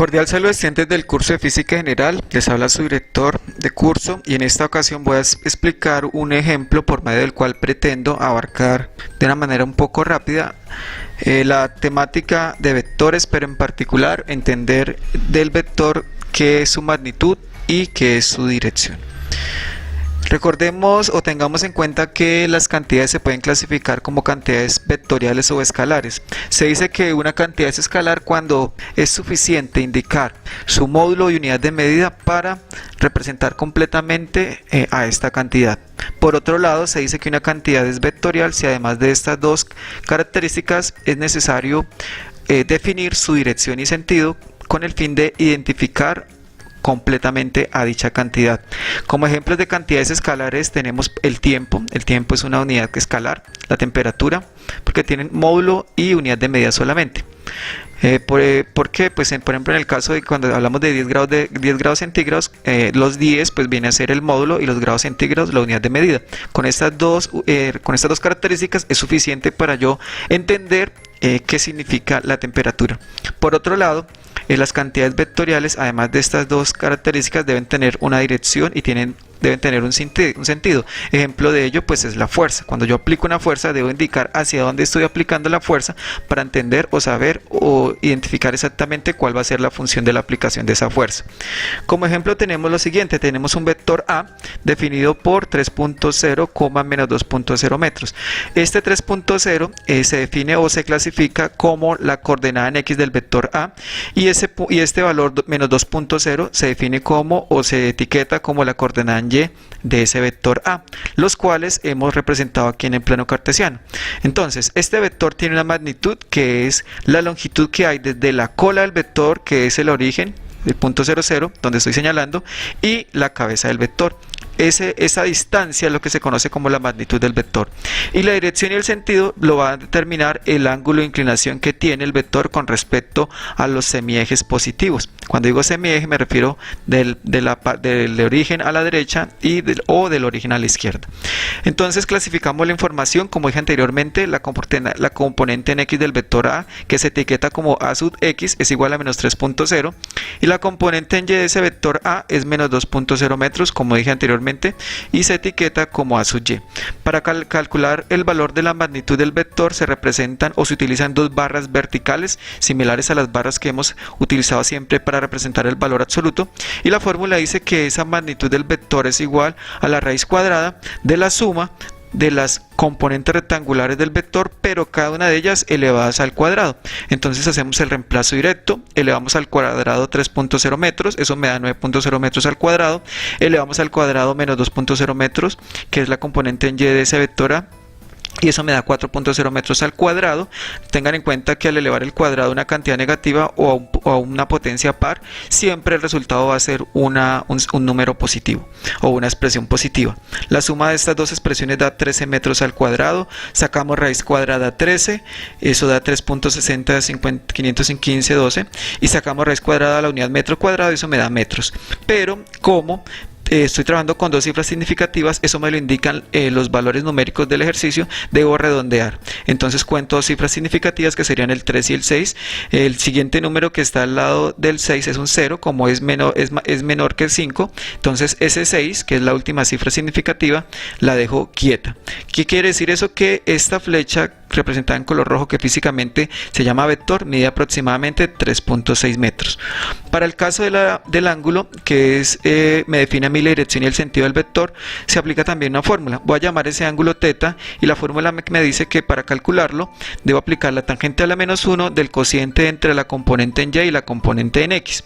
Cordial saludo a estudiantes del curso de Física General, les habla su director de curso y en esta ocasión voy a explicar un ejemplo por medio del cual pretendo abarcar de una manera un poco rápida la temática de vectores, pero en particular entender del vector qué es su magnitud y qué es su dirección. Recordemos o tengamos en cuenta que las cantidades se pueden clasificar como cantidades vectoriales o escalares. Se dice que una cantidad es escalar cuando es suficiente indicar su módulo y unidad de medida para representar completamente a esta cantidad. Por otro lado, se dice que una cantidad es vectorial si además de estas dos características es necesario definir su dirección y sentido con el fin de identificar completamente a dicha cantidad. Como ejemplos de cantidades escalares tenemos el tiempo es una unidad escalar, la temperatura, porque tienen módulo y unidad de medida solamente. ¿Por qué? Pues por ejemplo en el caso de cuando hablamos de 10 grados centígrados, los 10 pues viene a ser el módulo y los grados centígrados la unidad de medida. Con estas dos características es suficiente para yo entender qué significa la temperatura. Por otro lado, las cantidades vectoriales, además de estas dos características, deben tener una dirección y deben tener un sentido. Ejemplo de ello pues es la fuerza. Cuando yo aplico una fuerza debo indicar hacia dónde estoy aplicando la fuerza para entender o saber o identificar exactamente cuál va a ser la función de la aplicación de esa fuerza. Como ejemplo tenemos lo siguiente, tenemos un vector A definido por 3.0, menos 2.0 metros. Este 3.0 se define o se clasifica como la coordenada en X del vector A y este valor menos 2.0 se define como o se etiqueta como la coordenada en Y de ese vector A, los cuales hemos representado aquí en el plano cartesiano. Entonces, este vector tiene una magnitud que es la longitud que hay desde la cola del vector, que es el origen, el punto 00, donde estoy señalando, y la cabeza del vector. Esa distancia es lo que se conoce como la magnitud del vector. Y la dirección y el sentido lo va a determinar el ángulo de inclinación que tiene el vector con respecto a los semiejes positivos. Cuando digo semieje me refiero del origen a la derecha o del origen a la izquierda. Entonces clasificamos la información, como dije anteriormente, la componente en X del vector A, que se etiqueta como A sub X, es igual a menos 3.0, y la componente en Y de ese vector A es menos 2.0 metros, como dije anteriormente, y se etiqueta como A sub Y. Para calcular el valor de la magnitud del vector se representan o se utilizan dos barras verticales similares a las barras que hemos utilizado siempre para representar el valor absoluto, y la fórmula dice que esa magnitud del vector es igual a la raíz cuadrada de la suma de las componentes rectangulares del vector, pero cada una de ellas elevadas al cuadrado. Entonces hacemos el reemplazo directo, elevamos al cuadrado 3.0 metros, eso me da 9.0 metros al cuadrado, elevamos al cuadrado menos 2.0 metros, que es la componente en Y de ese vector A, y eso me da 4.0 metros al cuadrado. Tengan en cuenta que al elevar el cuadrado a una cantidad negativa o a una potencia par, siempre el resultado va a ser un número positivo o una expresión positiva. La suma de estas dos expresiones da 13 metros al cuadrado, sacamos raíz cuadrada 13, eso da 3.60 515 12, y sacamos raíz cuadrada a la unidad metro cuadrado, eso me da metros. Pero como estoy trabajando con dos cifras significativas, eso me lo indican los valores numéricos del ejercicio, debo redondear. Entonces cuento dos cifras significativas que serían el 3 y el 6. El siguiente número que está al lado del 6 es un 0, como es menor que el 5, entonces ese 6, que es la última cifra significativa, la dejo quieta. ¿Qué quiere decir eso? Que esta flecha representada en color rojo, que físicamente se llama vector, mide aproximadamente 3.6 metros. Para el caso del ángulo, que me define a mí la dirección y el sentido del vector, se aplica también una fórmula. Voy a llamar ese ángulo θ y la fórmula me dice que para calcularlo debo aplicar la tangente a la menos 1 del cociente entre la componente en Y y la componente en X.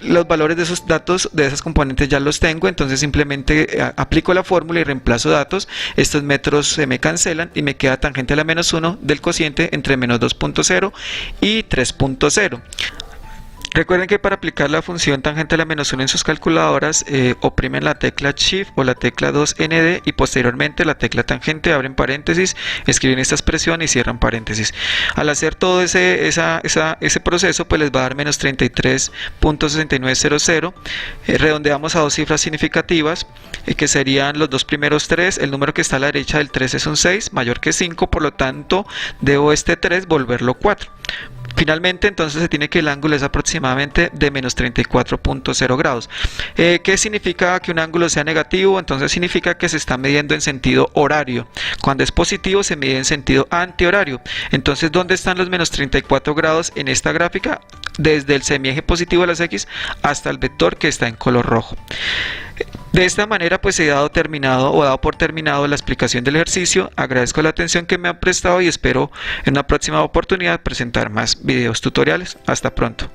Los valores de esos datos, de esas componentes ya los tengo, entonces simplemente aplico la fórmula y reemplazo datos. Estos metros se me cancelan y me queda tangente a la menos 1 del cociente entre menos 2.0 y 3.0. Recuerden que para aplicar la función tangente a la menos 1 en sus calculadoras, oprimen la tecla Shift o la tecla 2ND y posteriormente la tecla tangente, abren paréntesis, escriben esta expresión y cierran paréntesis. Al hacer todo ese proceso, pues les va a dar menos 33.6900. Redondeamos a dos cifras significativas, que serían los dos primeros 3. El número que está a la derecha del 3 es un 6, mayor que 5, por lo tanto debo este 3 volverlo 4. Finalmente, entonces se tiene que el ángulo es aproximadamente de menos 34.0 grados. ¿Qué significa que un ángulo sea negativo? Entonces significa que se está midiendo en sentido horario. Cuando es positivo se mide en sentido antihorario. Entonces, ¿dónde están los menos 34 grados en esta gráfica? Desde el semieje positivo de las X hasta el vector que está en color rojo. De esta manera pues he dado por terminado la explicación del ejercicio. Agradezco la atención que me han prestado y espero en una próxima oportunidad presentar más videos tutoriales. Hasta pronto.